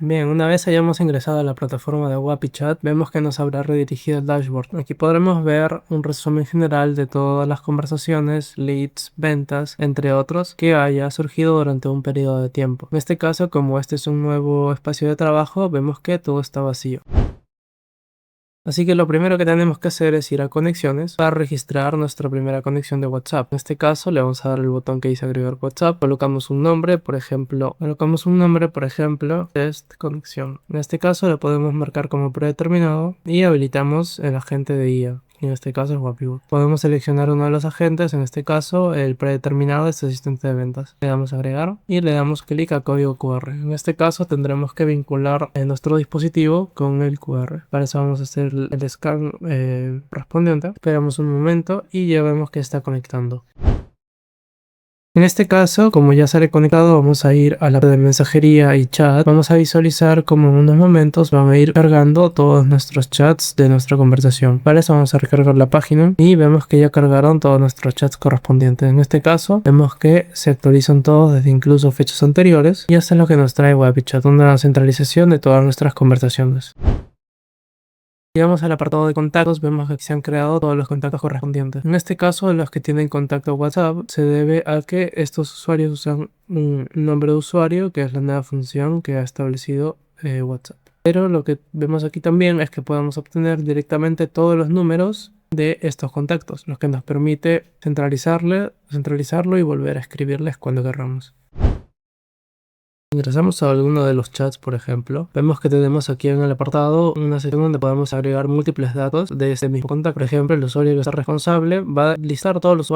Bien, una vez hayamos ingresado a la plataforma de WapiChat, vemos que nos habrá redirigido al dashboard. Aquí podremos ver un resumen general de todas las conversaciones, leads, ventas, entre otros, que haya surgido durante un periodo de tiempo. En este caso, como este es un nuevo espacio de trabajo, vemos que todo está vacío. Así que lo primero que tenemos que hacer es ir a conexiones para registrar nuestra primera conexión de WhatsApp. En este caso le vamos a dar el botón que dice agregar WhatsApp, colocamos un nombre, por ejemplo, test conexión. En este caso lo podemos marcar como predeterminado y habilitamos el agente de IA. En este caso es Wapibot. Podemos seleccionar uno de los agentes, en este caso el predeterminado es asistente de ventas. Le damos a agregar y le damos clic a código QR. En este caso tendremos que vincular nuestro dispositivo con el QR. Para eso vamos a hacer el scan correspondiente. Esperamos un momento y ya vemos que está conectando. En este caso, como ya sale conectado, vamos a ir a la de mensajería y chat. Vamos a visualizar como en unos momentos van a ir cargando todos nuestros chats de nuestra conversación. Para eso vamos a recargar la página y vemos que ya cargaron todos nuestros chats correspondientes. En este caso, vemos que se actualizan todos desde incluso fechas anteriores y esto es lo que nos trae WapiChat, una centralización de todas nuestras conversaciones. Llegamos al apartado de contactos, vemos que se han creado todos los contactos correspondientes. En este caso, los que tienen contacto WhatsApp se debe a que estos usuarios usan un nombre de usuario, que es la nueva función que ha establecido WhatsApp. Pero lo que vemos aquí también es que podemos obtener directamente todos los números de estos contactos, lo que nos permite centralizarlo y volver a escribirles cuando queramos. Ingresamos a alguno de los chats, por ejemplo. Vemos que tenemos aquí en el apartado una sección donde podemos agregar múltiples datos de ese mismo contacto. Por ejemplo, el usuario que está responsable va a listar todos los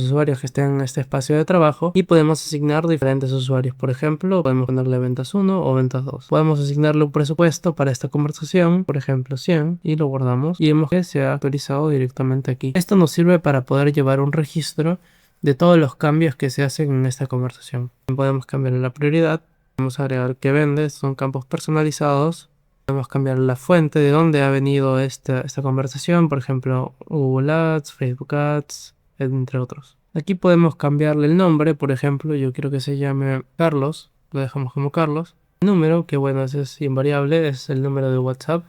usuarios que estén en este espacio de trabajo y podemos asignar diferentes usuarios. Por ejemplo, podemos ponerle ventas 1 o ventas 2. Podemos asignarle un presupuesto para esta conversación, por ejemplo 100, y lo guardamos y vemos que se ha actualizado directamente aquí. Esto nos sirve para poder llevar un registro de todos los cambios que se hacen en esta conversación. Podemos cambiar la prioridad, podemos agregar que vende, son campos personalizados. Podemos cambiar la fuente de dónde ha venido esta conversación, por ejemplo, Google Ads, Facebook Ads, entre otros. Aquí podemos cambiarle el nombre, por ejemplo, yo quiero que se llame Carlos, lo dejamos como Carlos. El número, que bueno, ese es invariable, es el número de WhatsApp.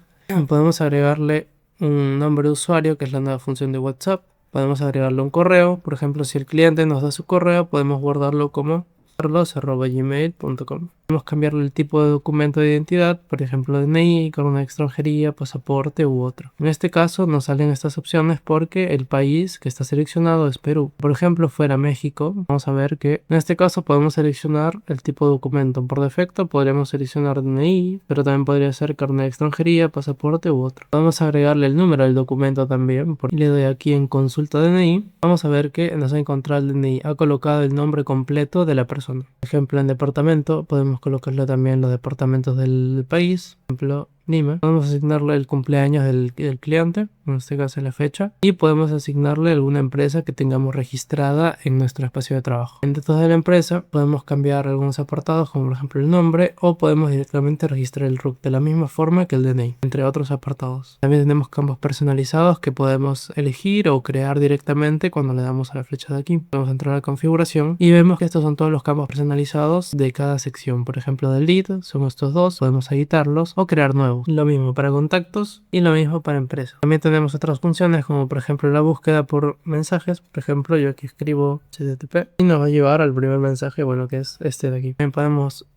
Podemos agregarle un nombre de usuario, que es la nueva función de WhatsApp. Podemos agregarle un correo, por ejemplo, si el cliente nos da su correo, podemos guardarlo como carlos@gmail.com. Podemos cambiarle el tipo de documento de identidad, por ejemplo DNI, corona de extranjería, pasaporte u otro. En este caso nos salen estas opciones porque el país que está seleccionado es Perú. Por ejemplo, fuera México, vamos a ver que en este caso podemos seleccionar el tipo de documento. Por defecto podríamos seleccionar DNI, pero también podría ser carnet de extranjería, pasaporte u otro. Podemos agregarle el número del documento también. Le doy aquí en consulta DNI. Vamos a ver que nos ha encontrado el DNI. Ha colocado el nombre completo de la persona. Por ejemplo, en departamento podemos colocarle también los departamentos del país. Por ejemplo, Lima. Podemos asignarle el cumpleaños del cliente, en este caso la fecha, y podemos asignarle alguna empresa que tengamos registrada en nuestro espacio de trabajo. En datos de la empresa podemos cambiar algunos apartados, como por ejemplo el nombre, o podemos directamente registrar el RUC de la misma forma que el DNI, entre otros apartados. También tenemos campos personalizados que podemos elegir o crear directamente cuando le damos a la flecha de aquí. Podemos entrar a configuración y vemos que estos son todos los campos personalizados de cada sección. Por ejemplo, del lead son estos dos, podemos editarlos o crear nuevos. Lo mismo para contactos y lo mismo para empresas. También tenemos otras funciones como por ejemplo la búsqueda por mensajes. Por ejemplo, yo aquí escribo HTTP y nos va a llevar al primer mensaje, bueno, que es este de aquí. También podemos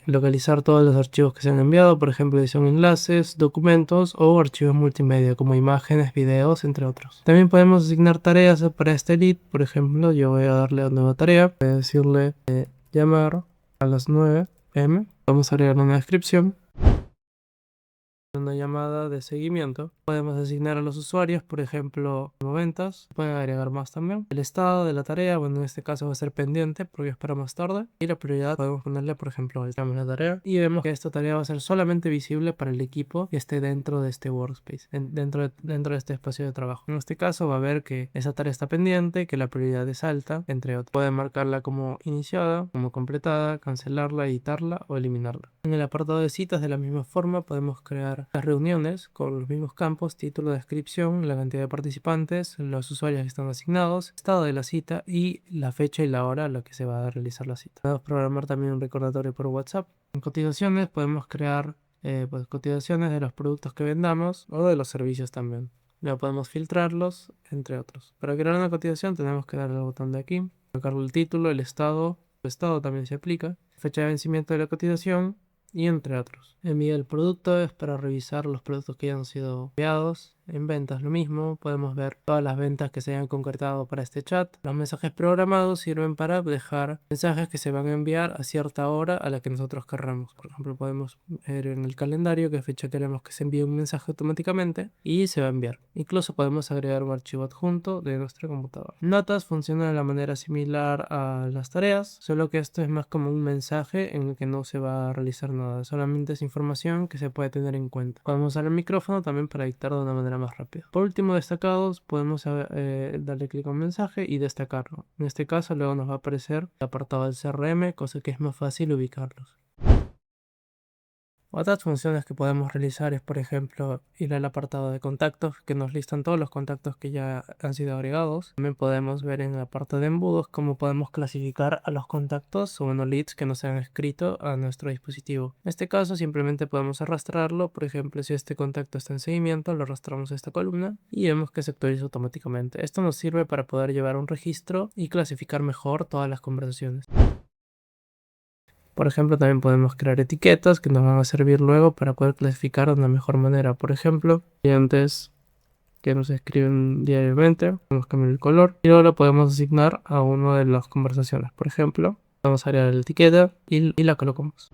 localizar todos los archivos que se han enviado, por ejemplo, son enlaces, documentos o archivos multimedia como imágenes, videos, entre otros. También podemos asignar tareas para este lead. Por ejemplo, yo voy a darle a nueva tarea, voy a decirle llamar a las 9 pm. Vamos a agregar una descripción, una llamada de seguimiento. Podemos asignar a los usuarios, por ejemplo, como ventas. Pueden agregar más también. El estado de la tarea, bueno, en este caso va a ser pendiente porque es para más tarde. Y la prioridad podemos ponerle, por ejemplo, llame la tarea. Y vemos que esta tarea va a ser solamente visible para el equipo que esté dentro de este workspace, dentro de este espacio de trabajo. En este caso va a ver que esa tarea está pendiente, que la prioridad es alta, entre otros. Pueden marcarla como iniciada, como completada, cancelarla, editarla o eliminarla. En el apartado de citas, de la misma forma, podemos crear crear las reuniones con los mismos campos: título, descripción, la cantidad de participantes, los usuarios que están asignados, estado de la cita y la fecha y la hora a la que se va a realizar la cita. Podemos programar también un recordatorio por WhatsApp. En cotizaciones podemos crear cotizaciones de los productos que vendamos o de los servicios también. Luego podemos filtrarlos, entre otros. Para crear una cotización tenemos que darle al botón de aquí, colocarle el título, el estado también se aplica, fecha de vencimiento de la cotización y entre otros. Envía el producto es para revisar los productos que hayan sido enviados. En ventas lo mismo, podemos ver todas las ventas que se hayan concretado para este chat. Los mensajes programados sirven para dejar mensajes que se van a enviar a cierta hora a la que nosotros querramos. Por ejemplo, podemos ver en el calendario qué fecha queremos que se envíe un mensaje automáticamente y se va a enviar. Incluso podemos agregar un archivo adjunto de nuestra computadora. Notas funciona de la manera similar a las tareas, solo que esto es más como un mensaje en el que no se va a realizar nada, solamente es información que se puede tener en cuenta. Podemos usar el micrófono también para dictar de una manera más rápida. Por último, destacados, podemos darle clic a un mensaje y destacarlo. En este caso luego nos va a aparecer el apartado del CRM, cosa que es más fácil ubicarlos. Otras funciones que podemos realizar es, por ejemplo, ir al apartado de contactos, que nos listan todos los contactos que ya han sido agregados. También podemos ver en el apartado de embudos cómo podemos clasificar a los contactos o leads que nos han escrito a nuestro dispositivo. En este caso simplemente podemos arrastrarlo. Por ejemplo, si este contacto está en seguimiento, lo arrastramos a esta columna y vemos que se actualiza automáticamente. Esto nos sirve para poder llevar un registro y clasificar mejor todas las conversaciones. Por ejemplo, también podemos crear etiquetas que nos van a servir luego para poder clasificar de una mejor manera. Por ejemplo, clientes que nos escriben diariamente, podemos cambiar el color y luego lo podemos asignar a una de las conversaciones. Por ejemplo, vamos a agregar la etiqueta y la colocamos.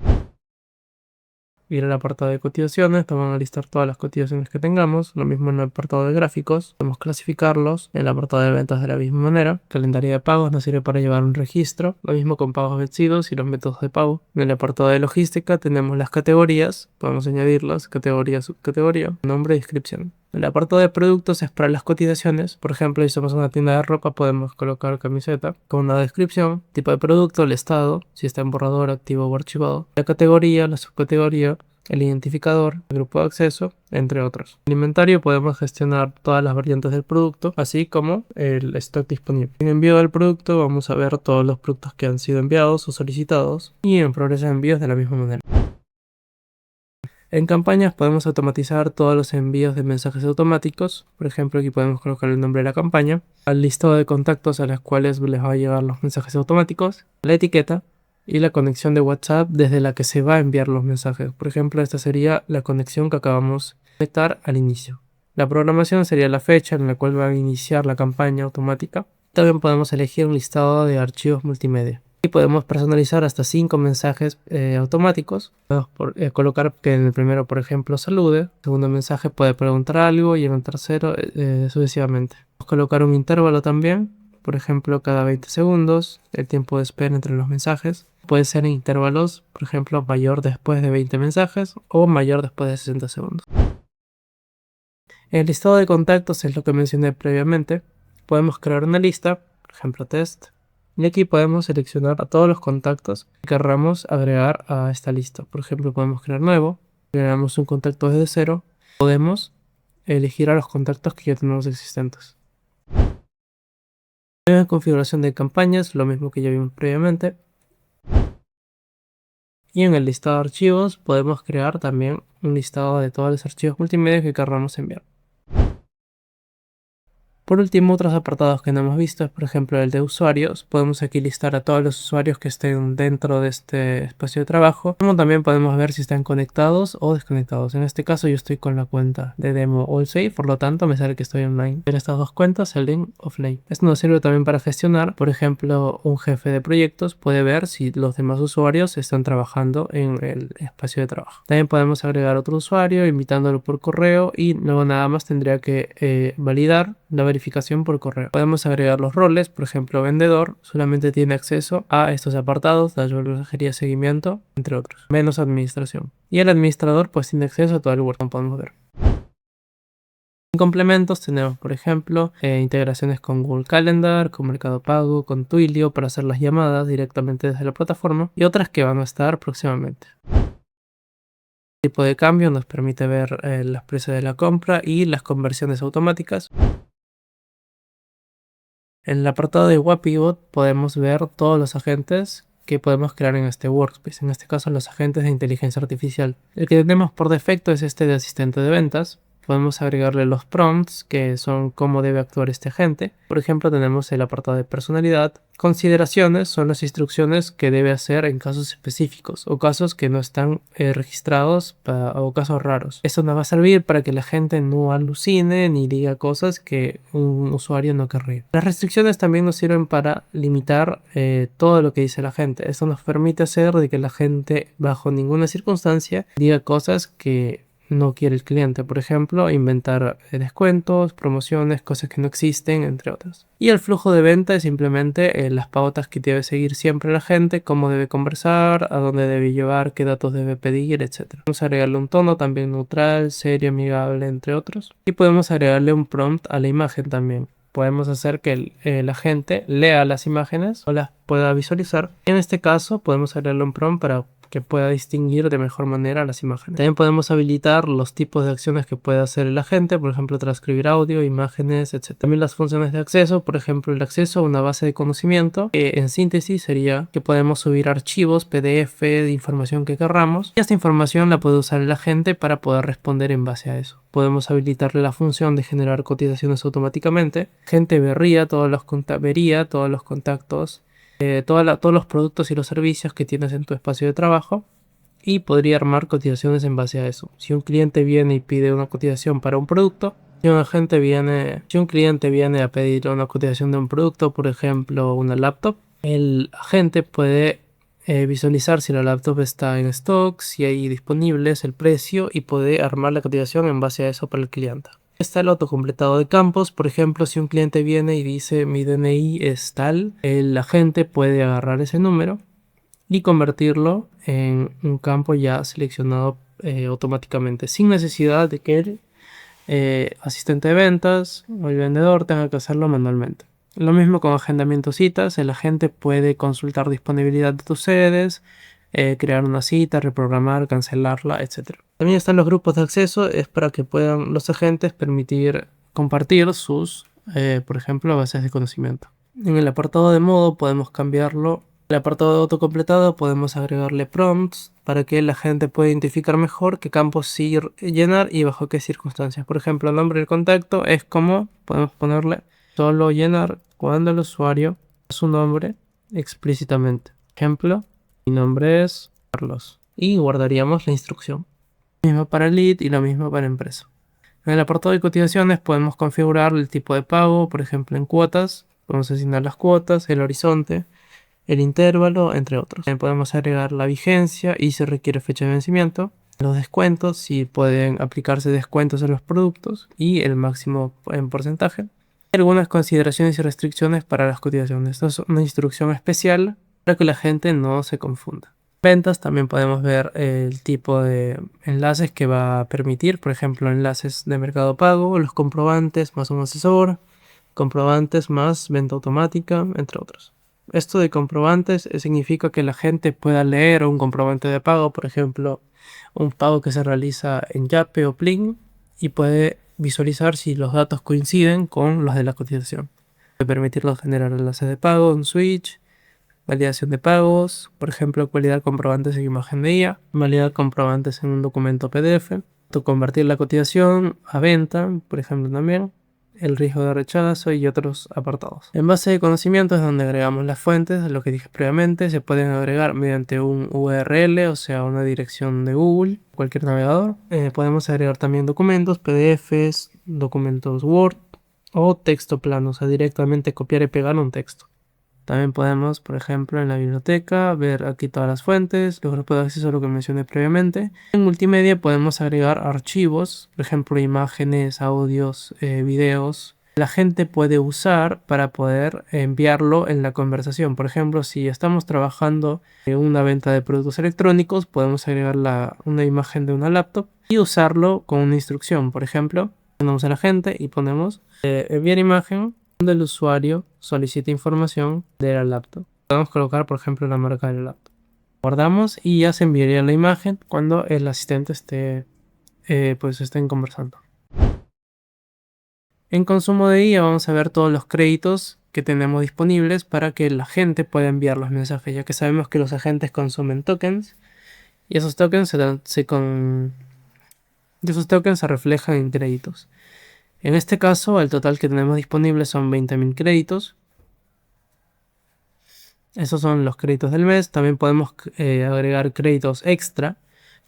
Ir al apartado de cotizaciones, nos van a listar todas las cotizaciones que tengamos. Lo mismo en el apartado de gráficos, podemos clasificarlos. En el apartado de ventas de la misma manera. Calendario de pagos nos sirve para llevar un registro. Lo mismo con pagos vencidos y los métodos de pago. En el apartado de logística tenemos las categorías, podemos añadirlas, categoría, subcategoría, nombre y descripción. El apartado de productos es para las cotizaciones. Por ejemplo, si somos una tienda de ropa, podemos colocar camiseta con una descripción, tipo de producto, el estado, si está en borrador, activo o archivado, la categoría, la subcategoría, el identificador, el grupo de acceso, entre otros. En el inventario podemos gestionar todas las variantes del producto, así como el stock disponible. En envío del producto vamos a ver todos los productos que han sido enviados o solicitados y en progreso de envíos de la misma manera. En campañas podemos automatizar todos los envíos de mensajes automáticos. Por ejemplo, aquí podemos colocar el nombre de la campaña, al listado de contactos a los cuales les va a llegar los mensajes automáticos, la etiqueta y la conexión de WhatsApp desde la que se va a enviar los mensajes. Por ejemplo, esta sería la conexión que acabamos de conectar al inicio. La programación sería la fecha en la cual va a iniciar la campaña automática. También podemos elegir un listado de archivos multimedia. Y podemos personalizar hasta 5 mensajes automáticos. Podemos colocar que en el primero, por ejemplo, salude. El segundo mensaje puede preguntar algo y en el tercero sucesivamente. Podemos colocar un intervalo también. Por ejemplo, cada 20 segundos. El tiempo de espera entre los mensajes puede ser en intervalos, por ejemplo, mayor después de 20 mensajes o mayor después de 60 segundos. El listado de contactos es lo que mencioné previamente. Podemos crear una lista, por ejemplo, test. Y aquí podemos seleccionar a todos los contactos que querramos agregar a esta lista. Por ejemplo, podemos crear nuevo, creamos un contacto desde cero. Podemos elegir a los contactos que ya tenemos existentes. En la configuración de campañas, lo mismo que ya vimos previamente. Y en el listado de archivos podemos crear también un listado de todos los archivos multimedia que querramos enviar. Por último, otros apartados que no hemos visto es, por ejemplo, el de usuarios. Podemos aquí listar a todos los usuarios que estén dentro de este espacio de trabajo, como también podemos ver si están conectados o desconectados. En este caso yo estoy con la cuenta de demo all safe, por lo tanto me sale que estoy online. En estas dos cuentas, el link offline. Esto nos sirve también para gestionar. Por ejemplo, un jefe de proyectos puede ver si los demás usuarios están trabajando en el espacio de trabajo. También podemos agregar otro usuario invitándolo por correo y luego nada más tendría que validar la verificación por correo. Podemos agregar los roles, por ejemplo, vendedor solamente tiene acceso a estos apartados, dashboard, mensajería, seguimiento, entre otros, menos administración. Y el administrador pues tiene acceso a todo el Word, como podemos ver. En complementos tenemos, por ejemplo, integraciones con Google Calendar, con Mercado Pago, con Twilio para hacer las llamadas directamente desde la plataforma y otras que van a estar próximamente. Tipo de cambio nos permite ver los precios de la compra y las conversiones automáticas. En el apartado de Wapibot podemos ver todos los agentes que podemos crear en este workspace, en este caso los agentes de inteligencia artificial. El que tenemos por defecto es este de asistente de ventas. Podemos agregarle los prompts, que son cómo debe actuar este agente. Por ejemplo, tenemos el apartado de personalidad. Consideraciones son las instrucciones que debe hacer en casos específicos o casos que no están registrados o casos raros. Esto nos va a servir para que la gente no alucine ni diga cosas que un usuario no querría. Las restricciones también nos sirven para limitar todo lo que dice la gente. Esto nos permite hacer de que la gente bajo ninguna circunstancia diga cosas que no quiere el cliente, por ejemplo, inventar descuentos, promociones, cosas que no existen, entre otras. Y el flujo de venta es simplemente las pautas que debe seguir siempre la gente, cómo debe conversar, a dónde debe llevar, qué datos debe pedir, etc. Vamos a agregarle un tono también neutral, serio, amigable, entre otros. Y podemos agregarle un prompt a la imagen también. Podemos hacer que la gente lea las imágenes o las pueda visualizar. En este caso podemos agregarle un prompt para que pueda distinguir de mejor manera las imágenes. También podemos habilitar los tipos de acciones que puede hacer el agente, por ejemplo, transcribir audio, imágenes, etc. También las funciones de acceso, por ejemplo, el acceso a una base de conocimiento, que en síntesis sería que podemos subir archivos, PDF de información que querramos, y esta información la puede usar el agente para poder responder en base a eso. Podemos habilitarle la función de generar cotizaciones automáticamente. Gente vería todos los contactos, todos los productos y los servicios que tienes en tu espacio de trabajo y podría armar cotizaciones en base a eso. Si un cliente viene y pide una cotización para un producto, si un cliente viene a pedir una cotización de un producto, por ejemplo una laptop, el agente puede visualizar si la laptop está en stock, si hay disponibles, el precio, y puede armar la cotización en base a eso para el cliente. Está el autocompletado de campos. Por ejemplo, si un cliente viene y dice mi DNI es tal, el agente puede agarrar ese número y convertirlo en un campo ya seleccionado automáticamente, sin necesidad de que el asistente de ventas o el vendedor tenga que hacerlo manualmente. Lo mismo con agendamiento citas. El agente puede consultar disponibilidad de tus sedes, crear una cita, reprogramar, cancelarla, etc. También están los grupos de acceso. Es para que puedan los agentes permitir compartir sus, por ejemplo, bases de conocimiento. En el apartado de modo podemos cambiarlo. En el apartado de autocompletado podemos agregarle prompts para que la gente pueda identificar mejor qué campos sí llenar y bajo qué circunstancias. Por ejemplo, el nombre del contacto es como podemos ponerle solo llenar cuando el usuario da su nombre explícitamente. Ejemplo, mi nombre es Carlos. Y guardaríamos la instrucción. Lo mismo para el lead y lo mismo para empresa. En el apartado de cotizaciones podemos configurar el tipo de pago, por ejemplo en cuotas. Podemos asignar las cuotas, el horizonte, el intervalo, entre otros. También podemos agregar la vigencia y si requiere fecha de vencimiento. Los descuentos, si pueden aplicarse descuentos en los productos y el máximo en porcentaje. Algunas consideraciones y restricciones para las cotizaciones. Esta es una instrucción especial para que la gente no se confunda. Ventas también podemos ver el tipo de enlaces que va a permitir, por ejemplo, enlaces de Mercado Pago, los comprobantes más un asesor, comprobantes más venta automática, entre otros. Esto de comprobantes significa que la gente pueda leer un comprobante de pago, por ejemplo, un pago que se realiza en Yape o Plin, y puede visualizar si los datos coinciden con los de la cotización. Puede permitirnos generar enlaces de pago, un switch, validación de pagos, por ejemplo, validar comprobantes en imagen de IA, validar comprobantes en un documento PDF, convertir la cotización a venta, por ejemplo, también, el riesgo de rechazo y otros apartados. En base de conocimiento es donde agregamos las fuentes, lo que dije previamente. Se pueden agregar mediante un URL, o sea, una dirección de Google, cualquier navegador. Podemos agregar también documentos, PDFs, documentos Word o texto plano, o sea, directamente copiar y pegar un texto. También podemos, por ejemplo, en la biblioteca, ver aquí todas las fuentes, los grupos de acceso, lo que mencioné previamente. En multimedia podemos agregar archivos, por ejemplo, imágenes, audios, videos. La gente puede usar para poder enviarlo en la conversación. Por ejemplo, si estamos trabajando en una venta de productos electrónicos, podemos agregar una imagen de una laptop y usarlo con una instrucción. Por ejemplo, ponemos a la gente y ponemos enviar imagen donde el usuario solicita información de la laptop. Podemos colocar, por ejemplo, la marca de la laptop Guardamos y ya se enviaría la imagen cuando el asistente estén conversando. En consumo de IA vamos a ver todos los créditos que tenemos disponibles para que la gente pueda enviar los mensajes, ya que sabemos que los agentes consumen tokens y esos tokens se reflejan en créditos. En este caso, el total que tenemos disponible son 20.000 créditos. Esos son los créditos del mes. También podemos agregar créditos extra,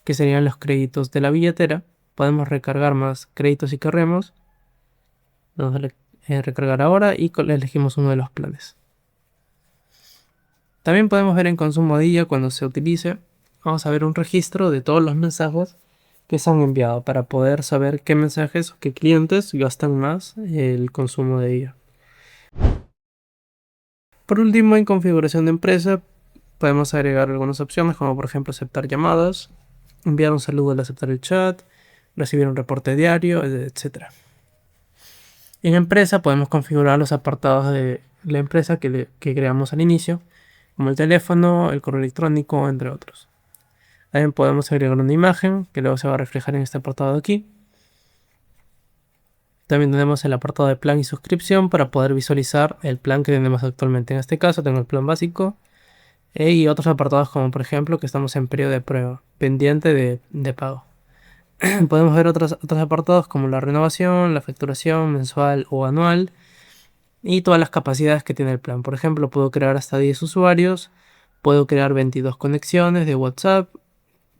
que serían los créditos de la billetera. Podemos recargar más créditos si queremos. Vamos a recargar ahora y elegimos uno de los planes. También podemos ver en consumo de IA cuando se utilice. Vamos a ver un registro de todos los mensajes que se han enviado para poder saber qué mensajes o qué clientes gastan más el consumo de IA. Por último, en configuración de empresa podemos agregar algunas opciones como por ejemplo aceptar llamadas, enviar un saludo al aceptar el chat, recibir un reporte diario, etc. En empresa podemos configurar los apartados de la empresa que creamos al inicio, como el teléfono, el correo electrónico, entre otros. También podemos agregar una imagen que luego se va a reflejar en este apartado de aquí. También tenemos el apartado de plan y suscripción para poder visualizar el plan que tenemos actualmente. En este caso tengo el plan básico y otros apartados como por ejemplo que estamos en periodo de prueba, pendiente de pago. Podemos ver otros apartados como la renovación, la facturación mensual o anual y todas las capacidades que tiene el plan. Por ejemplo, puedo crear hasta 10 usuarios, puedo crear 22 conexiones de WhatsApp,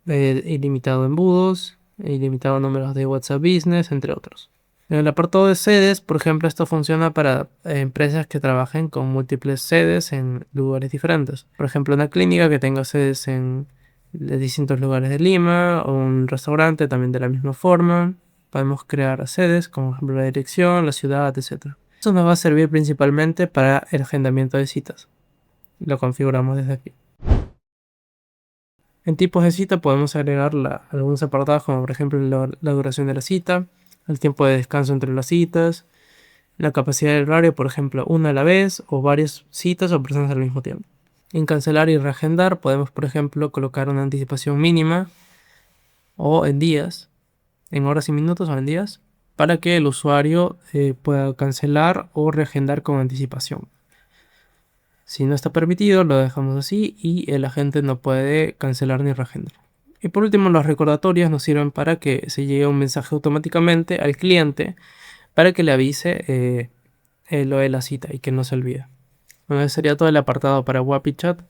ilimitado embudos, ilimitado números de WhatsApp Business, entre otros. En el apartado de sedes, por ejemplo, esto funciona para empresas que trabajen con múltiples sedes en lugares diferentes. Por ejemplo, una clínica que tenga sedes en distintos lugares de Lima, o un restaurante también de la misma forma. Podemos crear sedes, como por ejemplo la dirección, la ciudad, etc. Eso nos va a servir principalmente para el agendamiento de citas. Lo configuramos desde aquí. En tipos de cita podemos agregar algunos apartados como por ejemplo la duración de la cita, el tiempo de descanso entre las citas, la capacidad del horario, por ejemplo, una a la vez o varias citas o personas al mismo tiempo. En cancelar y reagendar podemos, por ejemplo, colocar una anticipación mínima o en días, en horas y minutos o en días, para que el usuario pueda cancelar o reagendar con anticipación. Si no está permitido, lo dejamos así y el agente no puede cancelar ni reagendar. Y por último, los recordatorios nos sirven para que se llegue un mensaje automáticamente al cliente para que le avise lo de la cita y que no se olvide. Bueno, ese sería todo el apartado para WapiChat.